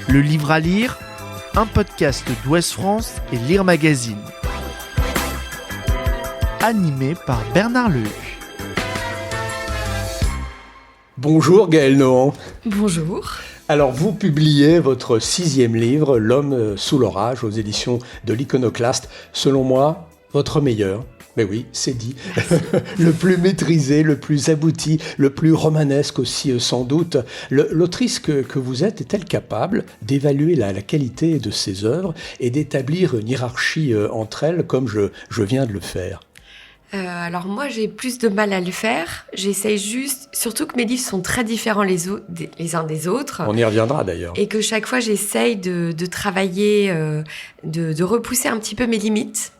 Le livre à lire, un podcast d'Ouest France et Lire Magazine. Animé par Bernard Lehu. Bonjour Gaël Nohan. Bonjour. Alors vous publiez votre 6e livre, L'homme sous l'orage, aux éditions de l'Iconoclaste. Selon moi, votre meilleur. Mais oui, c'est dit. Le plus maîtrisé, le plus abouti, le plus romanesque aussi sans doute. L'autrice que vous êtes est-elle capable d'évaluer la qualité de ses œuvres et d'établir une hiérarchie entre elles comme je viens de le faire? Alors moi j'ai plus de mal à le faire. J'essaye juste, surtout que mes livres sont très différents les uns des autres. On y reviendra d'ailleurs. Et que chaque fois j'essaye de travailler, de repousser un petit peu mes limites.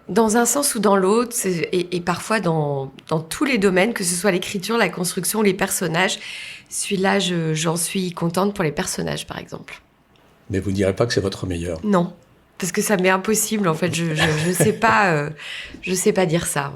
Dans un sens ou dans l'autre, et parfois dans tous les domaines, que ce soit l'écriture, la construction, les personnages. Celui-là, j'en suis contente pour les personnages, par exemple. Mais vous ne direz pas que c'est votre meilleur? Non, parce que ça m'est impossible, en fait. Je sais pas dire ça.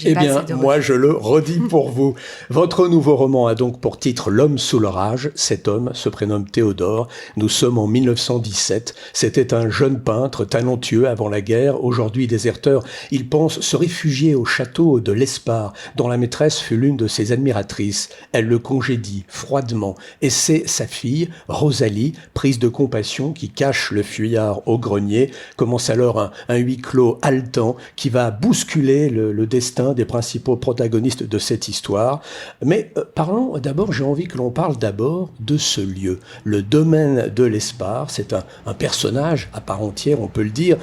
Eh bien, moi, je le redis pour vous. Votre nouveau roman a donc pour titre L'homme sous l'orage. Cet homme se prénomme Théodore. Nous sommes en 1917. C'était un jeune peintre talentueux avant la guerre. Aujourd'hui déserteur, il pense se réfugier au château de l'Espard, dont la maîtresse fut l'une de ses admiratrices. Elle le congédie froidement. Et c'est sa fille, Rosalie, prise de compassion, qui cache le fuyard au grenier. Commence alors un huis clos haletant qui va bousculer le destin des principaux protagonistes de cette histoire. Mais parlons d'abord, j'ai envie que l'on parle d'abord de ce lieu. Le domaine de l'Espard, c'est un personnage à part entière, on peut le dire.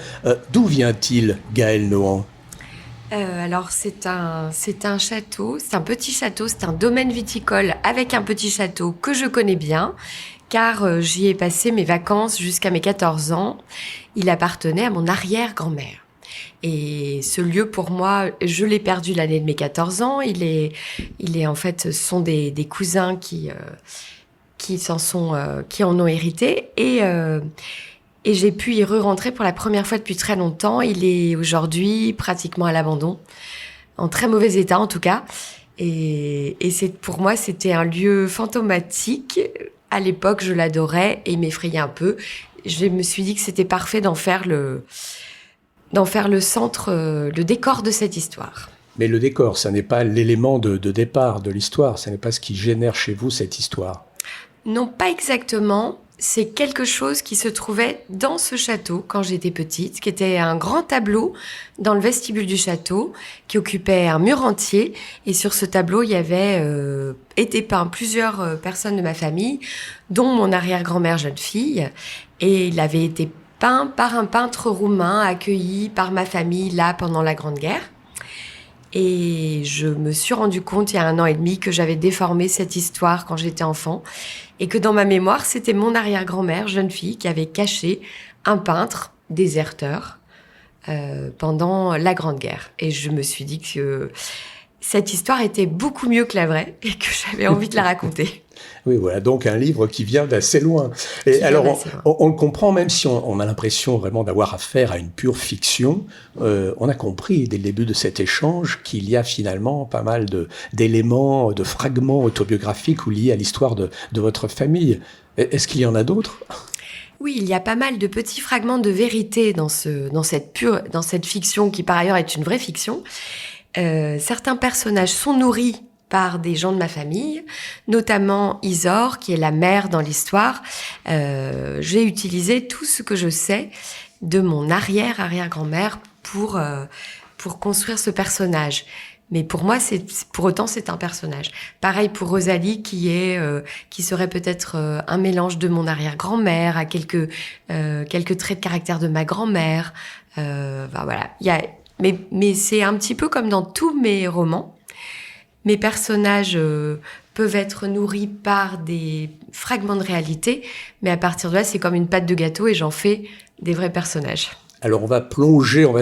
D'où vient-il, Gaël Nohan? Alors c'est un château, c'est un petit château, c'est un domaine viticole avec un petit château que je connais bien, car j'y ai passé mes vacances jusqu'à mes 14 ans. Il appartenait à mon arrière-grand-mère. Et ce lieu, pour moi, je l'ai perdu l'année de mes 14 ans. Il est en fait, ce sont des cousins qui en ont hérité. Et j'ai pu y re-rentrer pour la première fois depuis très longtemps. Il est aujourd'hui pratiquement à l'abandon, en très mauvais état en tout cas. Et pour moi, c'était un lieu fantomatique. À l'époque, je l'adorais et il m'effrayait un peu. Je me suis dit que c'était parfait d'en faire le centre, le décor de cette histoire. Mais le décor, ça n'est pas l'élément de départ de l'histoire, ça n'est pas ce qui génère chez vous cette histoire. Non, pas exactement. C'est quelque chose qui se trouvait dans ce château quand j'étais petite, qui était un grand tableau dans le vestibule du château, qui occupait un mur entier. Et sur ce tableau, il y avait été peint plusieurs personnes de ma famille, dont mon arrière-grand-mère jeune fille. Et il avait été peint par un peintre roumain accueilli par ma famille là pendant la Grande Guerre. Et je me suis rendu compte il y a 1 an et demi que j'avais déformé cette histoire quand j'étais enfant et que dans ma mémoire, c'était mon arrière-grand-mère, jeune fille, qui avait caché un peintre déserteur pendant la Grande Guerre. Et je me suis dit que cette histoire était beaucoup mieux que la vraie et que j'avais envie de la raconter. Oui, voilà, donc un livre qui vient d'assez loin. Et alors, on le comprend, même si on a l'impression vraiment d'avoir affaire à une pure fiction, on a compris dès le début de cet échange qu'il y a finalement pas mal d'éléments, de fragments autobiographiques ou liés à l'histoire de votre famille. Est-ce qu'il y en a d'autres ? Oui, il y a pas mal de petits fragments de vérité dans cette fiction qui par ailleurs est une vraie fiction. Certains personnages sont nourris par des gens de ma famille, notamment Isor, qui est la mère dans l'histoire. J'ai utilisé tout ce que je sais de mon arrière-grand-mère pour construire ce personnage. Mais pour moi, pour autant, c'est un personnage. Pareil pour Rosalie, qui serait peut-être un mélange de mon arrière-grand-mère, à quelques traits de caractère de ma grand-mère. Voilà. Mais c'est un petit peu comme dans tous mes romans. Mes personnages peuvent être nourris par des fragments de réalité, mais à partir de là, c'est comme une pâte de gâteau et j'en fais des vrais personnages. Alors on va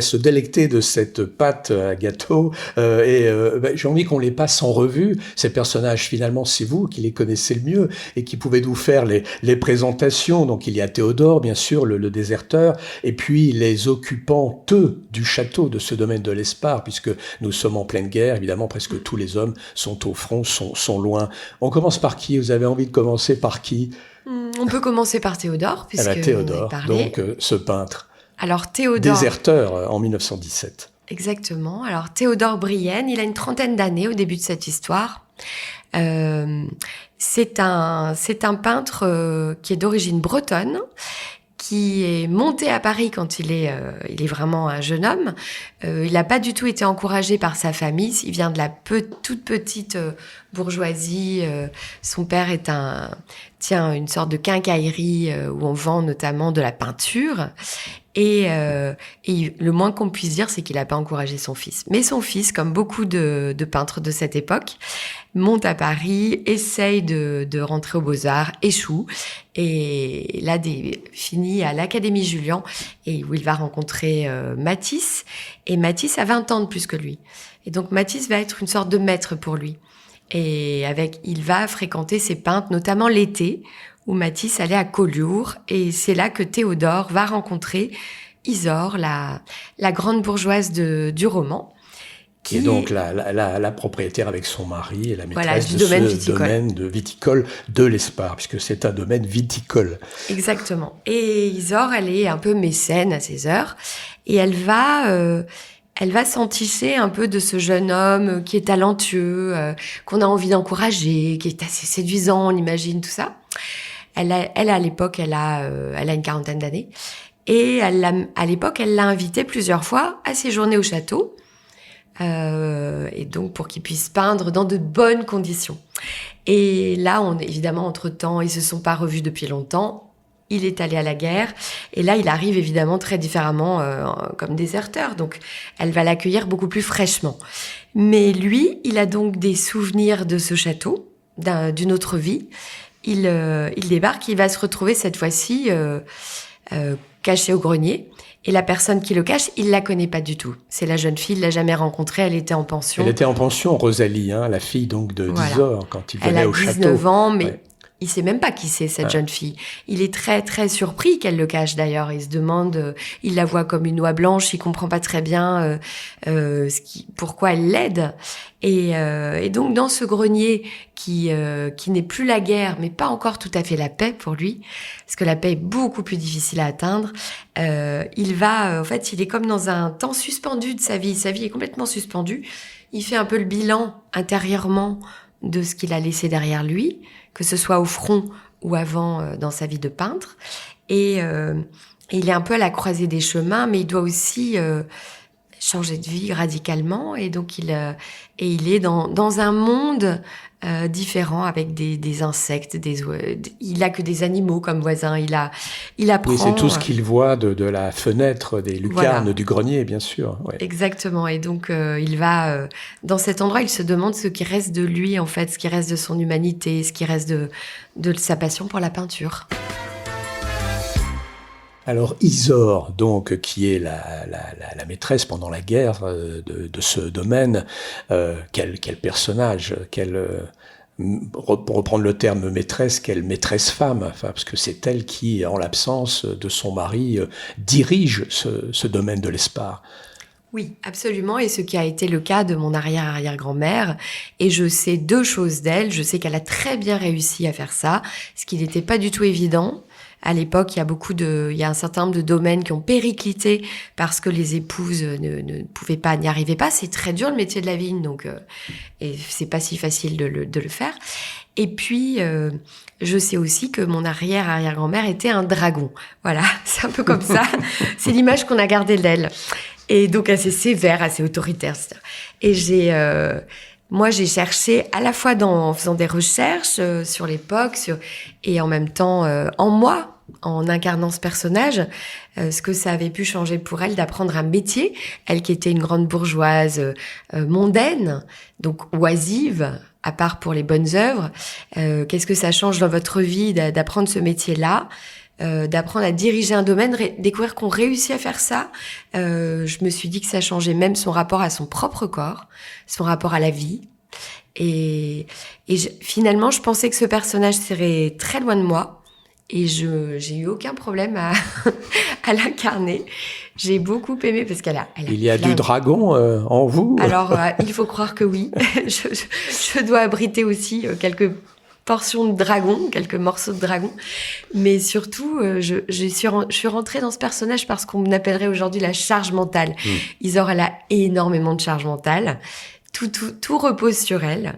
se délecter de cette pâte à gâteau j'ai envie qu'on les passe en revue. Ces personnages, finalement, c'est vous qui les connaissez le mieux et qui pouvez nous faire les présentations. Donc il y a Théodore, bien sûr, le déserteur, et puis les occupantes du château, de ce domaine de l'Espard, puisque nous sommes en pleine guerre. Évidemment, presque tous les hommes sont au front, sont loin. On commence par qui? Vous avez envie de commencer par qui? On peut commencer par Théodore, puisque Théodore, on a parlé. donc ce peintre. Alors Théodore... Déserteur en 1917. Exactement. Alors Théodore Brienne, il a une trentaine d'années au début de cette histoire. C'est un peintre qui est d'origine bretonne, qui est monté à Paris quand il est vraiment un jeune homme. Il n'a pas du tout été encouragé par sa famille. Il vient de la toute petite bourgeoisie. Son père tient une sorte de quincaillerie où on vend notamment de la peinture. Et le moins qu'on puisse dire, c'est qu'il n'a pas encouragé son fils. Mais son fils, comme beaucoup de peintres de cette époque, monte à Paris, essaye de rentrer aux Beaux-Arts, échoue, et là finit à l'Académie Julian, et où il va rencontrer Matisse. Et Matisse a 20 ans de plus que lui. Et donc Matisse va être une sorte de maître pour lui. Et il va fréquenter ses peintres, notamment l'été, où Matisse allait à Collioure, et c'est là que Théodore va rencontrer Isaure, la grande bourgeoise du roman. Qui est donc la propriétaire avec son mari et la maîtresse du de domaine ce viticole. Domaine de viticole de l'Espard, puisque c'est un domaine viticole. Exactement. Et Isaure, elle est un peu mécène à ses heures, et elle va s'enticher un peu de ce jeune homme qui est talentueux, qu'on a envie d'encourager, qui est assez séduisant, on imagine tout ça. Elle à l'époque, elle a une quarantaine d'années. Et à l'époque, elle l'a invité plusieurs fois à séjourner au château. Et donc, pour qu'il puisse peindre dans de bonnes conditions. Et là, évidemment, entre-temps, ils se sont pas revus depuis longtemps. Il est allé à la guerre. Et là, il arrive évidemment très différemment comme déserteur. Donc, elle va l'accueillir beaucoup plus fraîchement. Mais lui, il a donc des souvenirs de ce château, d'une autre vie. Il débarque, il va se retrouver cette fois-ci caché au grenier. Et la personne qui le cache, il la connaît pas du tout. C'est la jeune fille, il l'a jamais rencontrée, elle était en pension. Elle était en pension, Rosalie, la fille donc d'Isore, quand il venait au château. Elle a 19 ans, mais ouais. Il sait même pas qui c'est, cette jeune fille. Il est très, très surpris qu'elle le cache, d'ailleurs. Il se demande, il la voit comme une oie blanche, il comprend pas très bien pourquoi elle l'aide. Et donc, dans ce grenier qui n'est plus la guerre, mais pas encore tout à fait la paix pour lui, parce que la paix est beaucoup plus difficile à atteindre, en fait, il est comme dans un temps suspendu de sa vie. Sa vie est complètement suspendue. Il fait un peu le bilan intérieurement de ce qu'il a laissé derrière lui, que ce soit au front ou avant dans sa vie de peintre. Et il est un peu à la croisée des chemins, mais il doit aussi changer de vie radicalement. Et donc, il est dans un monde différent, avec des insectes, il a que des animaux comme voisins. Il apprend. Oui, c'est tout ce qu'il voit de la fenêtre des lucarnes du grenier, bien sûr. Ouais. Exactement. Et donc, il va dans cet endroit, il se demande ce qui reste de lui, en fait, ce qui reste de son humanité, ce qui reste de sa passion pour la peinture. Alors Isaure, donc, qui est la maîtresse pendant la guerre de ce domaine, quel personnage, pour reprendre le terme maîtresse, quelle maîtresse femme, enfin, parce que c'est elle qui, en l'absence de son mari, dirige ce domaine de l'Espard. Oui, absolument, et ce qui a été le cas de mon arrière-arrière-grand-mère. Et je sais deux choses d'elle. Je sais qu'elle a très bien réussi à faire ça, ce qui n'était pas du tout évident. À l'époque, il y a un certain nombre de domaines qui ont périclité parce que les épouses ne pouvaient pas, n'y arrivaient pas. C'est très dur le métier de la vigne, donc et c'est pas si facile de le faire. Et puis, je sais aussi que mon arrière-arrière-grand-mère était un dragon. Voilà, c'est un peu comme ça. C'est l'image qu'on a gardée d'elle. Et donc assez sévère, assez autoritaire, etc. Et moi, j'ai cherché à la fois en faisant des recherches sur l'époque, et en même temps en moi, en incarnant ce personnage, ce que ça avait pu changer pour elle d'apprendre un métier. Elle qui était une grande bourgeoise mondaine, donc oisive, à part pour les bonnes œuvres. Qu'est-ce que ça change dans votre vie d'apprendre ce métier-là ? d'apprendre à diriger un domaine, découvrir qu'on réussit à faire ça. Je me suis dit que ça changeait même son rapport à son propre corps, son rapport à la vie. Et finalement, je pensais que ce personnage serait très loin de moi. Et j'ai eu aucun problème à l'incarner. J'ai beaucoup aimé parce il y a du dragon en vous. Alors, il faut croire que oui. Je dois abriter aussi quelques portions de dragon, quelques morceaux de dragon. Mais surtout, je suis rentrée dans ce personnage parce qu'on appellerait aujourd'hui la charge mentale. Isor, elle a énormément de charge mentale. Tout repose sur elle.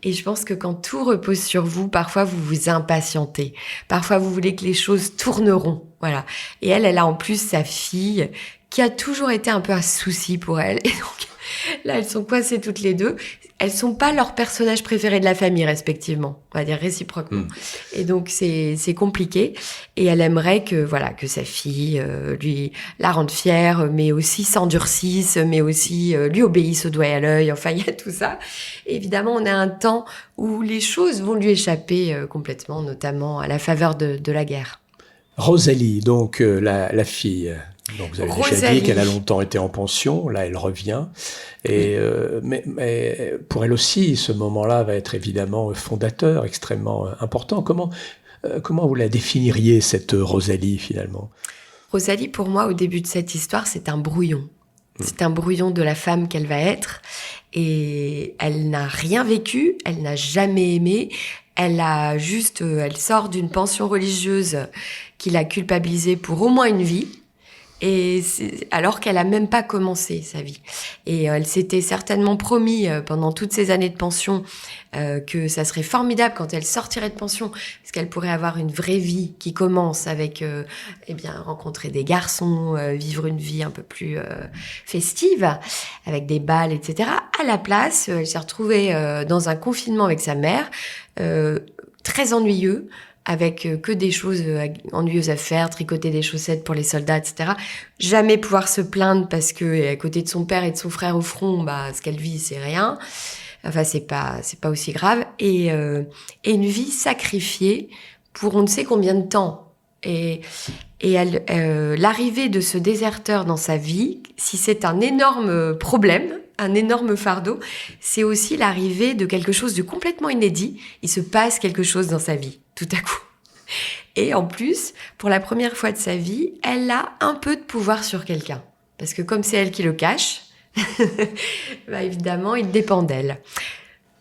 Et je pense que quand tout repose sur vous, parfois vous vous impatientez. Parfois vous voulez que les choses tourneront. Voilà. Et elle a en plus sa fille qui a toujours été un peu un souci pour elle. Et donc, là, elles sont coincées toutes les deux. Elles sont pas leurs personnages préférés de la famille, respectivement. On va dire réciproquement. Et donc, c'est compliqué. Et elle aimerait que sa fille, lui, la rende fière, mais aussi s'endurcisse, mais aussi, lui obéisse au doigt et à l'œil. Enfin, il y a tout ça. Et évidemment, on a un temps où les choses vont lui échapper complètement, notamment à la faveur de la guerre. Rosalie, donc, la fille. Donc vous avez Rosalie. déjà dit qu'elle a longtemps été en pension, là elle revient, et mais pour elle aussi ce moment-là va être évidemment fondateur, extrêmement important. Comment vous la définiriez cette Rosalie finalement? Rosalie, pour moi, au début de cette histoire, c'est un brouillon. C'est un brouillon de la femme qu'elle va être, et elle n'a rien vécu, elle n'a jamais aimé. Elle sort d'une pension religieuse qui l'a culpabilisée pour au moins une vie. Alors qu'elle a même pas commencé sa vie. Et elle s'était certainement promis pendant toutes ces années de pension que ça serait formidable quand elle sortirait de pension, parce qu'elle pourrait avoir une vraie vie qui commence avec rencontrer des garçons, vivre une vie un peu plus festive, avec des balles, etc. À la place, elle s'est retrouvée dans un confinement avec sa mère, très ennuyeux, avec que des choses ennuyeuses à faire, tricoter des chaussettes pour les soldats, etc. Jamais pouvoir se plaindre parce que à côté de son père et de son frère au front, ce qu'elle vit, c'est rien. Enfin, c'est pas aussi grave. Et une vie sacrifiée pour on ne sait combien de temps. Et l'arrivée de ce déserteur dans sa vie, si c'est un énorme problème, un énorme fardeau, c'est aussi l'arrivée de quelque chose de complètement inédit. Il se passe quelque chose dans sa vie, tout à coup. Et en plus, pour la première fois de sa vie, elle a un peu de pouvoir sur quelqu'un. Parce que comme c'est elle qui le cache, évidemment, il dépend d'elle.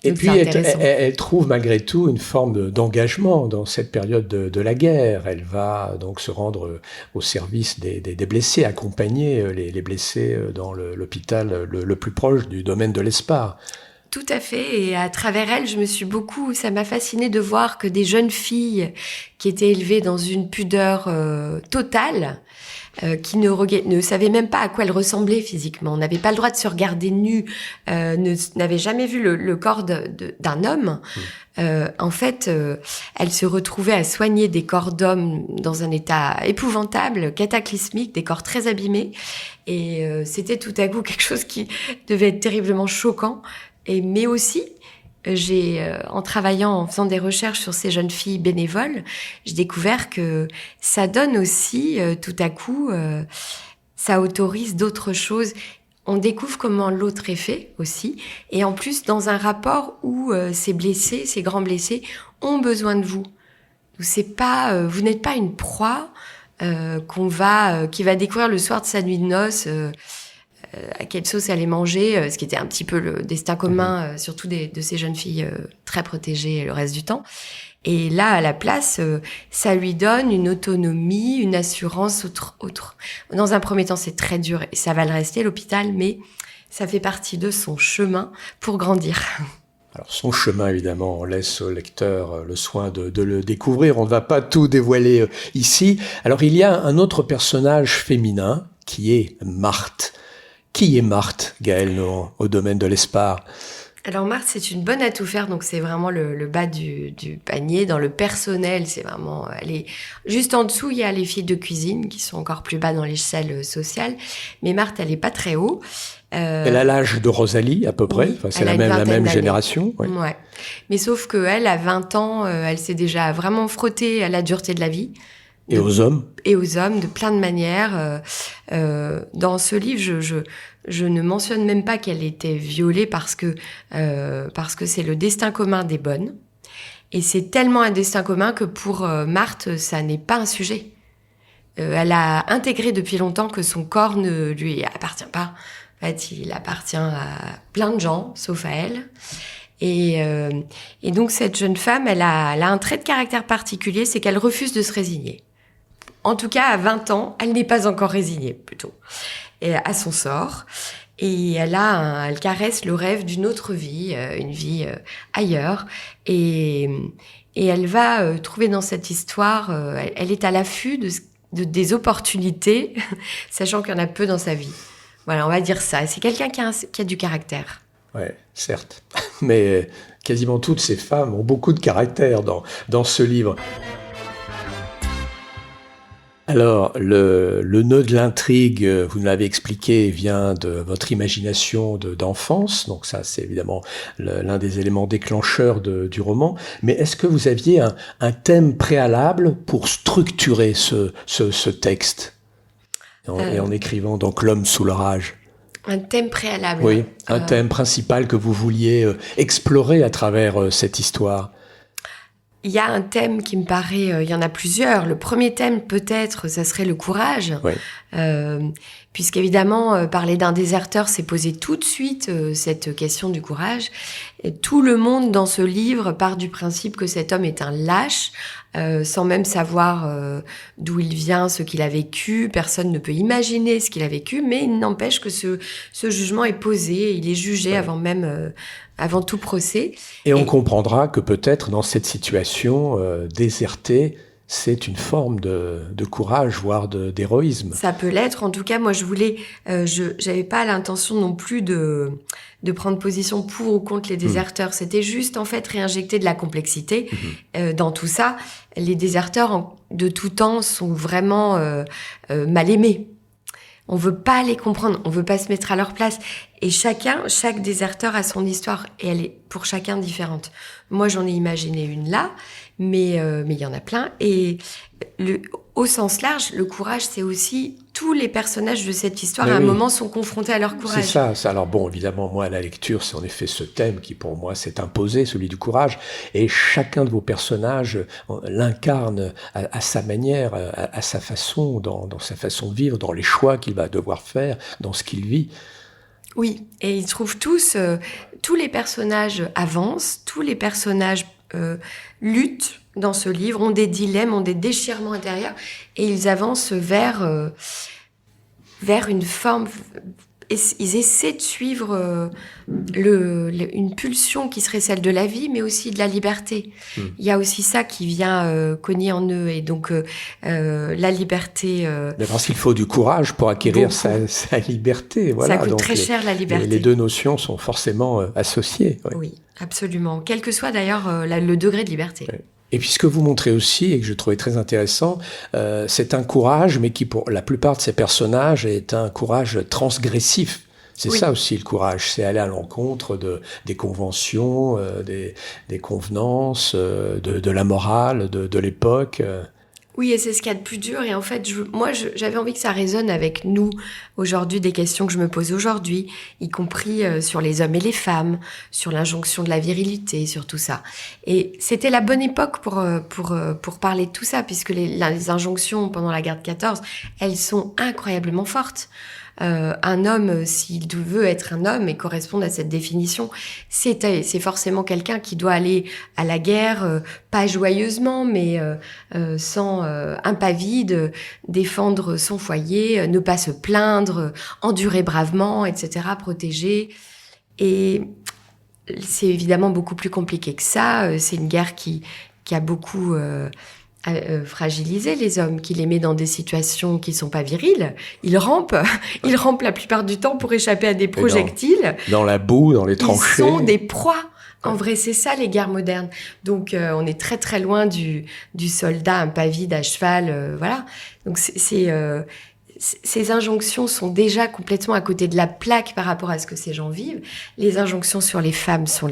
Et donc puis, elle trouve malgré tout une forme d'engagement dans cette période de la guerre. Elle va donc se rendre au service des blessés, accompagner les blessés dans l'hôpital le plus proche du domaine de l'Espar. Tout à fait. Et à travers elle, ça m'a fasciné de voir que des jeunes filles qui étaient élevées dans une pudeur totale, qui ne savaient même pas à quoi elles ressemblaient physiquement, n'avaient pas le droit de se regarder nues, n'avaient jamais vu le corps d'un homme. En fait, elles se retrouvaient à soigner des corps d'hommes dans un état épouvantable, cataclysmique, des corps très abîmés. Et c'était tout à coup quelque chose qui devait être terriblement choquant. Mais aussi, en faisant des recherches sur ces jeunes filles bénévoles, j'ai découvert que ça donne aussi, tout à coup, ça autorise d'autres choses. On découvre comment l'autre est fait aussi. Et en plus, dans un rapport où ces grands blessés, ont besoin de vous. Vous n'êtes pas une proie qui va découvrir le soir de sa nuit de noces à quelle sauce aller manger, ce qui était un petit peu le destin commun, surtout de ces jeunes filles très protégées le reste du temps. Et là, à la place, ça lui donne une autonomie, une assurance autre. Dans un premier temps, c'est très dur et ça va le rester, l'hôpital, mais ça fait partie de son chemin pour grandir. Alors son chemin, évidemment, on laisse au lecteur le soin de le découvrir. On ne va pas tout dévoiler ici. Alors il y a un autre personnage féminin qui est Marthe. Qui est Marthe, Gaëlle Nohan, au domaine de l'Espar? Alors Marthe, c'est une bonne à tout faire, donc c'est vraiment le bas du panier. Dans le personnel, c'est vraiment... juste en dessous, il y a les filles de cuisine qui sont encore plus bas dans l'échelle sociale. Mais Marthe, elle est pas très haut. Elle a l'âge de Rosalie, à peu près. Oui, enfin, c'est la même génération. Ouais. Ouais. Mais sauf qu'elle, à 20 ans, elle s'est déjà vraiment frottée à la dureté de la vie. Et aux hommes. Et aux hommes, de plein de manières. Dans ce livre, je ne mentionne même pas qu'elle était violée parce que c'est le destin commun des bonnes. Et c'est tellement un destin commun que pour Marthe, ça n'est pas un sujet. Elle a intégré depuis longtemps que son corps ne lui appartient pas. En fait, il appartient à plein de gens, sauf à elle. Et donc, cette jeune femme, elle a un trait de caractère particulier, c'est qu'elle refuse de se résigner. En tout cas, à 20 ans, elle n'est pas encore résignée, plutôt, à son sort. Et elle caresse le rêve d'une autre vie, une vie ailleurs. Et elle va trouver dans cette histoire, elle est à l'affût des opportunités, sachant qu'il y en a peu dans sa vie. Voilà, on va dire ça. C'est quelqu'un qui a du caractère. Ouais, certes. Mais quasiment toutes ces femmes ont beaucoup de caractère dans ce livre. Alors, le nœud de l'intrigue, vous nous l'avez expliqué, vient de votre imagination d'enfance. Donc ça, c'est évidemment l'un des éléments déclencheurs du roman. Mais est-ce que vous aviez un thème préalable pour structurer ce texte et en écrivant donc L'homme sous l'orage? Un thème préalable. Oui, un thème principal que vous vouliez explorer à travers cette histoire. Il y a un thème qui me paraît, il y en a plusieurs. Le premier thème, peut-être, ça serait le courage. Oui. Puisqu'évidemment, parler d'un déserteur, c'est poser tout de suite cette question du courage. Et tout le monde dans ce livre part du principe que cet homme est un lâche, sans même savoir d'où il vient, ce qu'il a vécu. Personne ne peut imaginer ce qu'il a vécu, mais il n'empêche que ce jugement est posé, il est jugé avant tout procès. Et on comprendra que peut-être dans cette situation, déserter, c'est une forme de courage, voire d'héroïsme. Ça peut l'être. En tout cas, moi, j'avais pas l'intention non plus de prendre position pour ou contre les déserteurs. C'était juste, en fait, réinjecter de la complexité dans tout ça. Les déserteurs, de tout temps, sont vraiment mal aimés. On veut pas les comprendre, on veut pas se mettre à leur place. Et chaque déserteur a son histoire et elle est pour chacun différente. Moi, j'en ai imaginé une là, mais il y en a plein. Et au sens large, le courage, c'est aussi tous les personnages de cette histoire, à un moment, sont confrontés à leur courage. C'est ça. Alors bon, évidemment, moi, à la lecture, c'est en effet ce thème qui, pour moi, s'est imposé, celui du courage. Et chacun de vos personnages l'incarne à sa manière, à sa façon, dans sa façon de vivre, dans les choix qu'il va devoir faire, dans ce qu'il vit. Oui, et ils trouvent tous les personnages avancent, tous les personnages luttent dans ce livre, ont des dilemmes, ont des déchirements intérieurs, et ils avancent vers une forme. Ils essaient de suivre une pulsion qui serait celle de la vie, mais aussi de la liberté. Il y a aussi ça qui vient cogner en eux, et donc la liberté. Mais parce qu'il faut du courage pour acquérir sa liberté. Voilà. Ça coûte donc très cher, la liberté. Les deux notions sont forcément associées. Ouais. Oui, absolument. Quel que soit d'ailleurs le degré de liberté. Ouais. Et puis ce que vous montrez aussi, et que je trouvais très intéressant, c'est un courage, mais qui pour la plupart de ces personnages est un courage transgressif. C'est ça aussi le courage, c'est aller à l'encontre des conventions, des convenances, de la morale, de l'époque. Oui, et c'est ce qu'il y a de plus dur. Et en fait, j'avais envie que ça résonne avec nous aujourd'hui, des questions que je me pose aujourd'hui, y compris sur les hommes et les femmes, sur l'injonction de la virilité, sur tout ça. Et c'était la bonne époque pour parler de tout ça, puisque les injonctions pendant la guerre de 14, elles sont incroyablement fortes. Un homme, s'il veut être un homme et correspondre à cette définition, c'est forcément quelqu'un qui doit aller à la guerre, pas joyeusement, mais sans impavide, défendre son foyer, ne pas se plaindre, endurer bravement, etc., protéger. Et c'est évidemment beaucoup plus compliqué que ça. C'est une guerre qui a beaucoup fragiliser les hommes, qui les met dans des situations qui sont pas viriles. Ils rampent la plupart du temps pour échapper à des projectiles. Dans la boue, dans les tranchées. Ils sont des proies. En vrai, c'est ça les guerres modernes. Donc, on est très très loin du soldat impavide à cheval, voilà. Donc c'est ces injonctions sont déjà complètement à côté de la plaque par rapport à ce que ces gens vivent. Les injonctions sur les femmes sont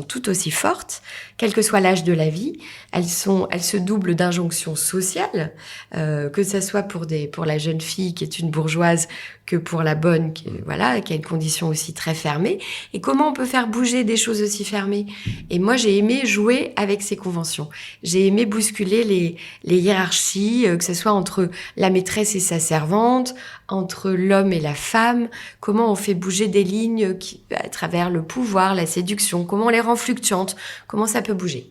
tout aussi fortes, quel que soit l'âge de la vie. Elles se doublent d'injonctions sociales, que ça soit pour la jeune fille qui est une bourgeoise que pour la bonne qui a une condition aussi très fermée. Et comment on peut faire bouger des choses aussi fermées? Et moi, j'ai aimé jouer avec ces conventions. J'ai aimé bousculer les hiérarchies, que ce soit entre la maîtresse et sa servante, entre l'homme et la femme. Comment on fait bouger des lignes à travers le pouvoir, la séduction? Comment on les rend fluctuantes? Comment ça peut bouger?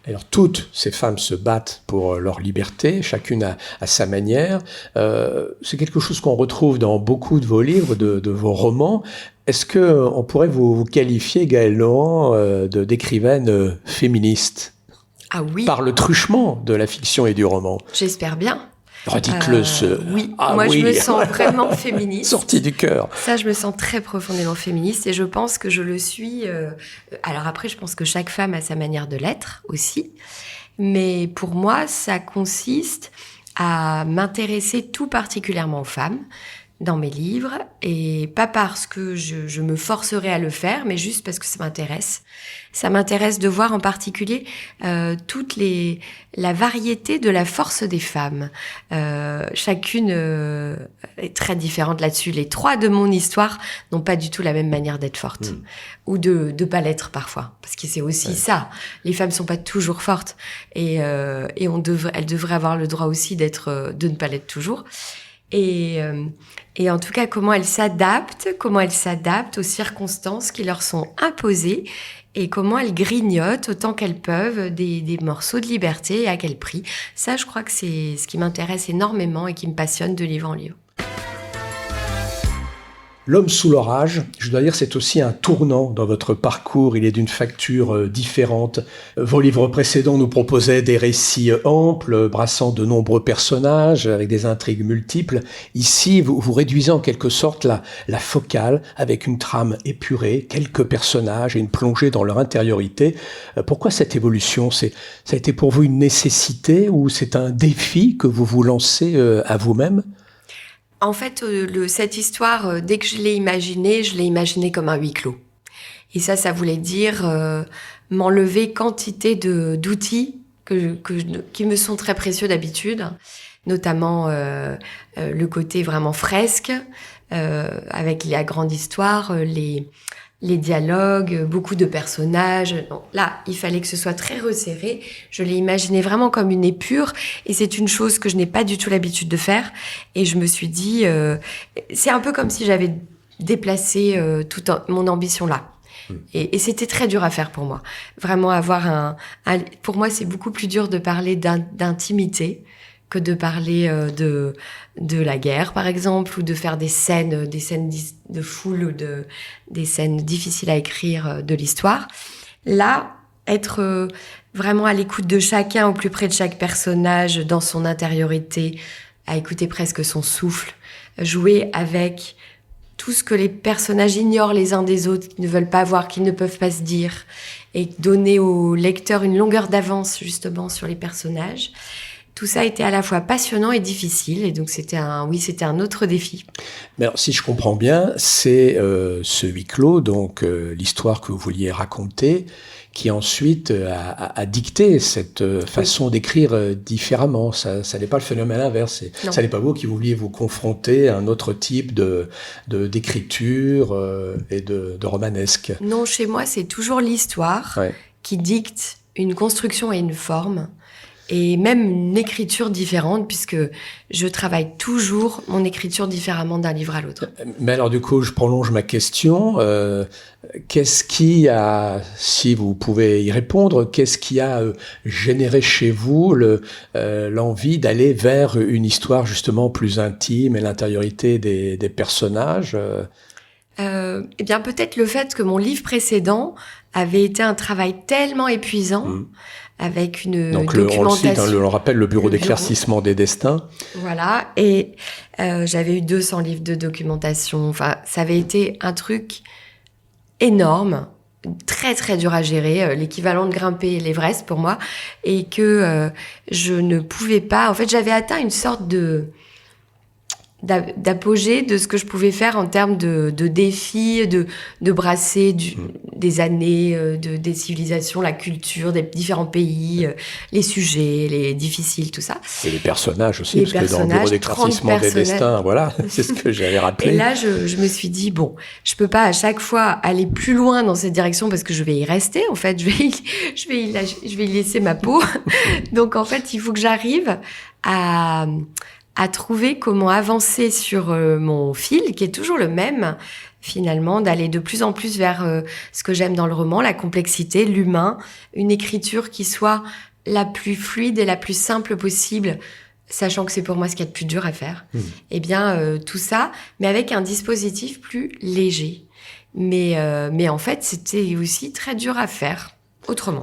Alors, toutes ces femmes se battent pour leur liberté, chacune à sa manière. C'est quelque chose qu'on retrouve dans beaucoup de vos livres, de vos romans. Est-ce que on pourrait vous qualifier, Gaëlle Nohan, d'écrivaine féministe? Ah oui. Par le truchement de la fiction et du roman. J'espère bien. Redites-le Oui, moi je me sens vraiment féministe. Sorti du cœur. Ça, je me sens très profondément féministe et je pense que je le suis. Alors après, je pense que chaque femme a sa manière de l'être aussi. Mais pour moi, ça consiste à m'intéresser tout particulièrement aux femmes dans mes livres, et pas parce que je me forcerai à le faire, mais juste parce que ça m'intéresse. Ça m'intéresse de voir en particulier la variété de la force des femmes. Chacune est très différente là-dessus. Les trois de mon histoire n'ont pas du tout la même manière d'être fortes, ou de pas l'être parfois, parce que c'est aussi ça. Les femmes sont pas toujours fortes, et elles devraient avoir le droit aussi de ne pas l'être toujours. Et en tout cas, comment elles s'adaptent aux circonstances qui leur sont imposées, et comment elles grignotent autant qu'elles peuvent des morceaux de liberté, et à quel prix. Ça, je crois que c'est ce qui m'intéresse énormément et qui me passionne de livre en livre. L'homme sous l'orage, je dois dire, c'est aussi un tournant dans votre parcours. Il est d'une facture différente. Vos livres précédents nous proposaient des récits amples, brassant de nombreux personnages, avec des intrigues multiples. Ici, vous réduisez en quelque sorte la focale, avec une trame épurée, quelques personnages et une plongée dans leur intériorité. Pourquoi cette évolution? Ça a été pour vous une nécessité, ou c'est un défi que vous vous lancez à vous-même? En fait, cette histoire, dès que je l'ai imaginée comme un huis clos. Et ça voulait dire m'enlever quantité d'outils qui me sont très précieux d'habitude, notamment le côté vraiment fresque, avec la grande histoire, les dialogues, beaucoup de personnages. Donc là, il fallait que ce soit très resserré. Je l'ai imaginé vraiment comme une épure, et c'est une chose que je n'ai pas du tout l'habitude de faire. Et je me suis dit, c'est un peu comme si j'avais déplacé mon ambition là. Et c'était très dur à faire pour moi. Vraiment avoir pour moi, c'est beaucoup plus dur de parler d'intimité que de parler de la guerre, par exemple, ou de faire des scènes de foule, ou des scènes difficiles à écrire de l'histoire. Là, être vraiment à l'écoute de chacun, au plus près de chaque personnage, dans son intériorité, à écouter presque son souffle, jouer avec tout ce que les personnages ignorent les uns des autres, qu'ils ne veulent pas voir, qu'ils ne peuvent pas se dire, et donner au lecteur une longueur d'avance, justement, sur les personnages. Tout ça était à la fois passionnant et difficile, et donc c'était un autre défi. Mais alors, si je comprends bien, c'est ce huis clos, donc l'histoire que vous vouliez raconter, qui ensuite a dicté cette façon d'écrire différemment. Ça n'est pas le phénomène inverse. Ça n'est pas vous qui vouliez vous confronter à un autre type d'écriture et de romanesque. Non, chez moi, c'est toujours l'histoire qui dicte une construction et une forme. Et même une écriture différente, puisque je travaille toujours mon écriture différemment d'un livre à l'autre. Mais alors du coup, je prolonge ma question. Qu'est-ce qui a, si vous pouvez y répondre, qu'est-ce qui a généré chez vous l'envie d'aller vers une histoire justement plus intime et l'intériorité des personnages? Eh bien, peut-être le fait que mon livre précédent avait été un travail tellement épuisant, avec une documentation. On le rappelle, le bureau d'éclaircissement des destins. Voilà, et j'avais eu 200 livres de documentation. Enfin, ça avait été un truc énorme, très très dur à gérer, l'équivalent de grimper l'Everest pour moi, et que je ne pouvais pas. En fait, j'avais atteint une sorte d'apogée de ce que je pouvais faire en termes de défis, de brasser des années, des civilisations, la culture, des différents pays, les sujets, les difficiles, tout ça. Et les personnages aussi, parce que dans le bureau d'éclaircissement des destins, voilà, c'est ce que j'avais rappelé. Et là, je me suis dit, bon, je peux pas à chaque fois aller plus loin dans cette direction parce que je vais y rester, en fait, je vais y laisser ma peau. Donc, en fait, il faut que j'arrive à trouver comment avancer sur mon fil, qui est toujours le même, finalement, d'aller de plus en plus vers ce que j'aime dans le roman, la complexité, l'humain, une écriture qui soit la plus fluide et la plus simple possible, sachant que c'est pour moi ce qu'il y a de plus dur à faire. Eh bien, tout ça, mais avec un dispositif plus léger. Mais en fait, c'était aussi très dur à faire autrement.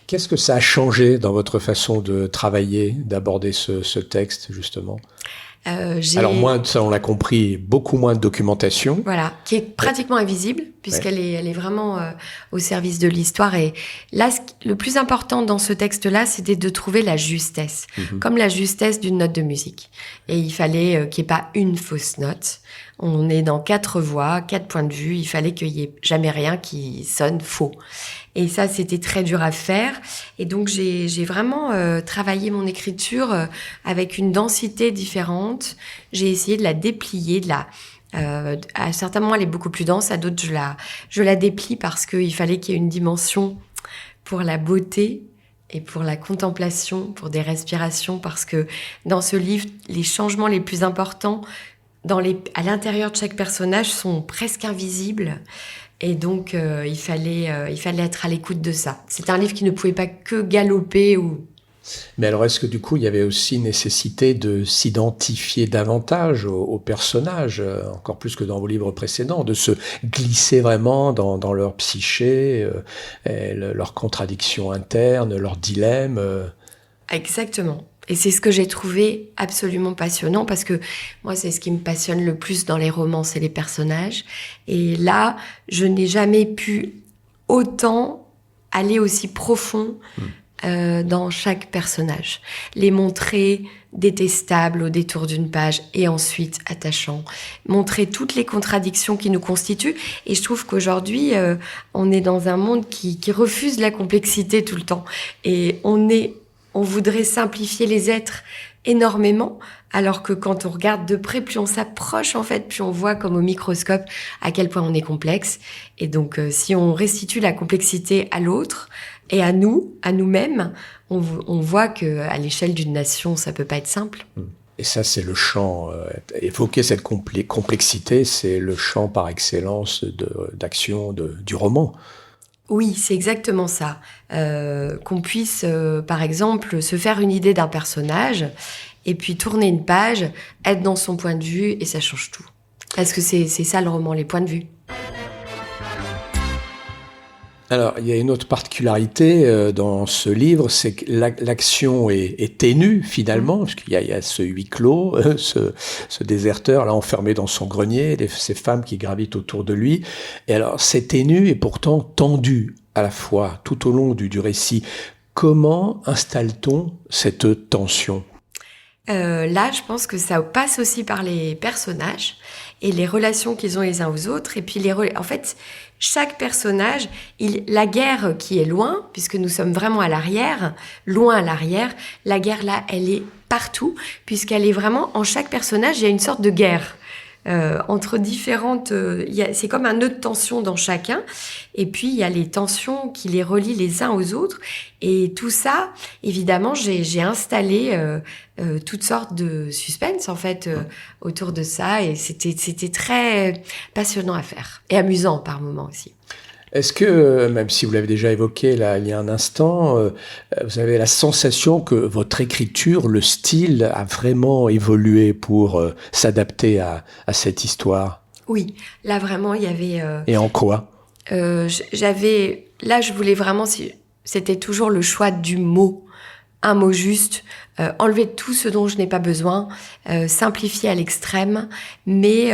Qu'est-ce que ça a changé dans votre façon de travailler, d'aborder ce texte, justement ? Alors moins, ça on l'a compris, beaucoup moins de documentation. Voilà, qui est pratiquement invisible, puisqu'elle elle est vraiment au service de l'histoire. Et là, le plus important dans ce texte-là, c'était de trouver la justesse, comme la justesse d'une note de musique. Et il fallait qu'il n'y ait pas une fausse note. On est dans 4 voix, 4 points de vue, il fallait qu'il n'y ait jamais rien qui sonne faux. Et ça, c'était très dur à faire. Et donc, j'ai vraiment travaillé mon écriture avec une densité différente. J'ai essayé de la déplier, à certains moments, elle est beaucoup plus dense, à d'autres, je la déplie parce qu'il fallait qu'il y ait une dimension pour la beauté et pour la contemplation, pour des respirations, parce que dans ce livre, les changements les plus importants à l'intérieur de chaque personnage sont presque invisibles. Et donc, il fallait être à l'écoute de ça. C'est un livre qui ne pouvait pas que galoper ou... Mais alors, est-ce que du coup, il y avait aussi nécessité de s'identifier davantage aux personnages, encore plus que dans vos livres précédents, de se glisser vraiment dans leur psyché, leurs contradictions internes, leurs dilemmes Exactement. Et c'est ce que j'ai trouvé absolument passionnant, parce que moi, c'est ce qui me passionne le plus dans les romans, c'est les personnages. Et là, je n'ai jamais pu autant aller aussi profond dans chaque personnage. Les montrer détestables au détour d'une page et ensuite attachants. Montrer toutes les contradictions qui nous constituent. Et je trouve qu'aujourd'hui, on est dans un monde qui refuse la complexité tout le temps. Et on voudrait simplifier les êtres énormément, alors que quand on regarde de près, plus on s'approche, en fait, plus on voit comme au microscope à quel point on est complexe. Et donc, si on restitue la complexité à l'autre et à nous-mêmes, on voit qu'à l'échelle d'une nation, ça peut pas être simple. Et ça, c'est le champ. Évoquer cette complexité, c'est le champ par excellence d'action du roman. Oui, c'est exactement ça. Qu'on puisse, par exemple, se faire une idée d'un personnage et puis tourner une page, être dans son point de vue et ça change tout. Parce que c'est ça le roman, les points de vue. Alors, il y a une autre particularité dans ce livre, c'est que l'action est ténue finalement, parce qu'il y a ce huis clos, ce déserteur là enfermé dans son grenier, ces femmes qui gravitent autour de lui. Et alors, c'est ténu et pourtant tendu à la fois tout au long du récit. Comment installe-t-on cette tension ? Là, je pense que ça passe aussi par les personnages et les relations qu'ils ont les uns aux autres. Et puis, en fait, chaque personnage, la guerre qui est loin, puisque nous sommes vraiment à l'arrière, loin à l'arrière, la guerre là, elle est partout, puisqu'elle est vraiment, en chaque personnage, il y a une sorte de guerre. Entre différentes... c'est comme un nœud de tension dans chacun. Et puis, il y a les tensions qui les relient les uns aux autres. Et tout ça, évidemment, j'ai installé toutes sortes de suspense, en fait, autour de ça. Et c'était très passionnant à faire. Et amusant par moments aussi. Est-ce que, même si vous l'avez déjà évoqué là, il y a un instant, vous avez la sensation que votre écriture, le style, a vraiment évolué pour s'adapter à cette histoire ? Oui, là vraiment, il y avait... Et en quoi ? Là, je voulais vraiment... C'était toujours le choix du mot. Un mot juste, enlever tout ce dont je n'ai pas besoin, simplifier à l'extrême, mais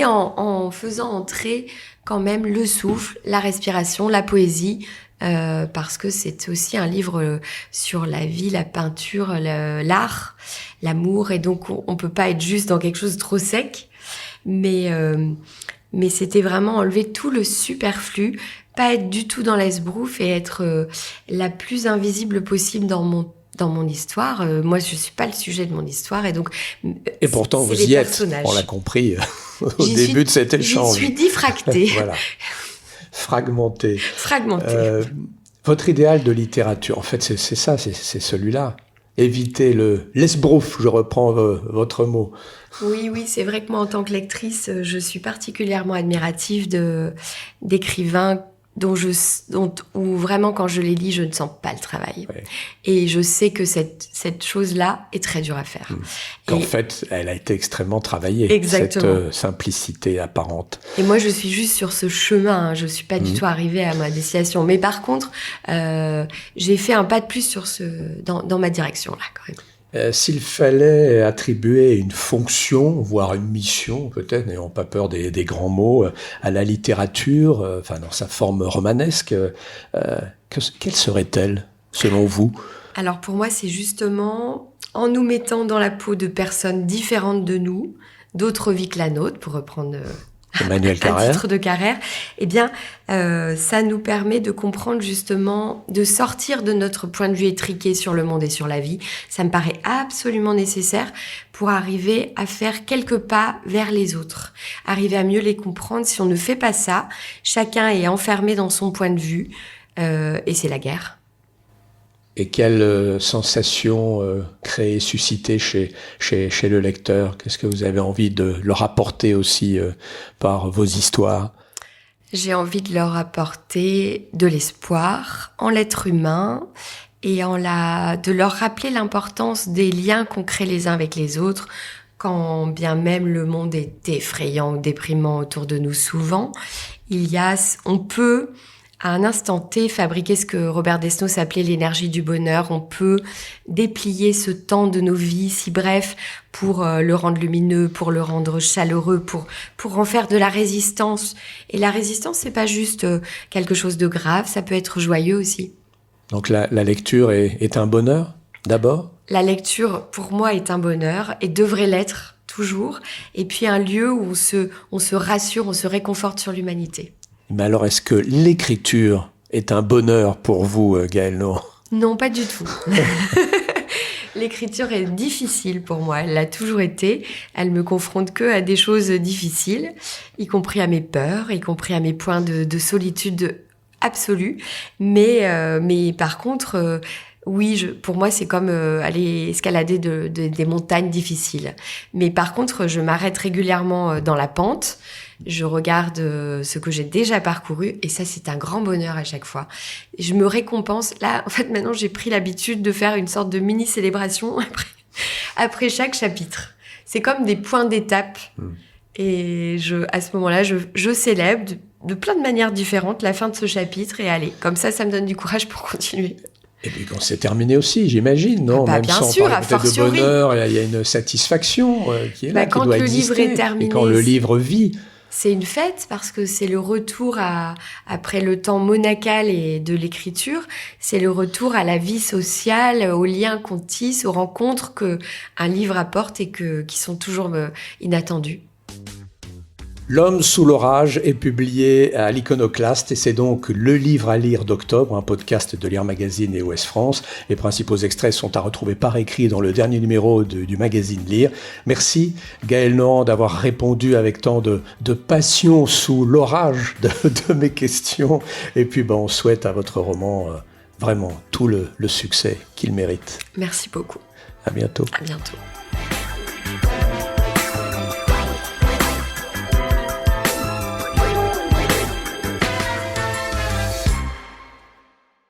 en faisant entrer quand même le souffle, la respiration, la poésie, parce que c'est aussi un livre sur la vie, la peinture, l'art, l'amour, et donc on peut pas être juste dans quelque chose de trop sec, mais c'était vraiment enlever tout le superflu, pas être du tout dans l'esbrouf et être la plus invisible possible dans mon histoire. Moi, je suis pas le sujet de mon histoire, et donc. Et pourtant, vous y êtes. On l'a compris au début de cet échange. J'y suis diffractée. Voilà. Fragmentée. Votre idéal de littérature, en fait, c'est ça, c'est celui-là. Éviter l'esbrouf, je reprends votre mot. Oui, c'est vrai que moi, en tant que lectrice, je suis particulièrement admirative d'écrivains où vraiment, quand je les lis, je ne sens pas le travail. Ouais. Et je sais que cette chose-là est très dure à faire. En fait, elle a été extrêmement travaillée. Exactement. Cette simplicité apparente. Et moi, je suis juste sur ce chemin. Je suis pas du tout arrivée à ma destination. Mais par contre, j'ai fait un pas de plus dans ma direction, là, quand même. S'il fallait attribuer une fonction, voire une mission, peut-être, n'ayons pas peur des grands mots, à la littérature, dans sa forme romanesque, quelle serait-elle, selon vous ? Alors pour moi, c'est justement en nous mettant dans la peau de personnes différentes de nous, d'autres vies que la nôtre, pour reprendre Emmanuel Carrère. Un titre de Carrère, eh bien, ça nous permet de comprendre justement, de sortir de notre point de vue étriqué sur le monde et sur la vie. Ça me paraît absolument nécessaire pour arriver à faire quelques pas vers les autres, arriver à mieux les comprendre. Si on ne fait pas ça, chacun est enfermé dans son point de vue, et c'est la guerre. Et quelle sensation créer, susciter chez le lecteur ? Qu'est-ce que vous avez envie de leur apporter aussi par vos histoires ? J'ai envie de leur apporter de l'espoir en l'être humain et de leur rappeler l'importance des liens qu'on crée les uns avec les autres, quand bien même le monde est effrayant ou déprimant autour de nous souvent. On peut à un instant T, fabriquer ce que Robert Desnos appelait l'énergie du bonheur. On peut déplier ce temps de nos vies si bref pour le rendre lumineux, pour le rendre chaleureux, pour en faire de la résistance. Et la résistance, c'est pas juste quelque chose de grave, ça peut être joyeux aussi. Donc la lecture est un bonheur, d'abord ? La lecture, pour moi, est un bonheur et devrait l'être toujours. Et puis un lieu où on se rassure, on se réconforte sur l'humanité. Mais alors, est-ce que l'écriture est un bonheur pour vous, Gaëlle Nohan ? Non, pas du tout. L'écriture est difficile pour moi. Elle l'a toujours été. Elle me confronte que à des choses difficiles, y compris à mes peurs, y compris à mes points de solitude absolue. Mais par contre, oui, pour moi, c'est comme aller escalader des montagnes difficiles. Mais par contre, je m'arrête régulièrement dans la pente. Je regarde ce que j'ai déjà parcouru et ça, c'est un grand bonheur à chaque fois. Je me récompense. Là, en fait, maintenant, j'ai pris l'habitude de faire une sorte de mini-célébration après chaque chapitre. C'est comme des points d'étape. Et à ce moment-là, je célèbre de plein de manières différentes la fin de ce chapitre et allez, comme ça me donne du courage pour continuer. Et puis quand c'est terminé aussi, j'imagine, non ? Même bien sans sûr, parler peut-être de bonheur, il y a une satisfaction qui est là, qui doit exister. Quand le livre est terminé, et quand le livre vit. C'est une fête parce que c'est le retour après le temps monacal et de l'écriture, c'est le retour à la vie sociale, aux liens qu'on tisse, aux rencontres que un livre apporte et qui sont toujours inattendus. L'homme sous l'orage est publié à l'Iconoclaste et c'est donc le livre à lire d'octobre, un podcast de Lire Magazine et Ouest France. Les principaux extraits sont à retrouver par écrit dans le dernier numéro du magazine Lire. Merci Gaëlle Nohan d'avoir répondu avec tant de passion sous l'orage de mes questions. Et puis on souhaite à votre roman vraiment tout le succès qu'il mérite. Merci beaucoup. À bientôt. À bientôt.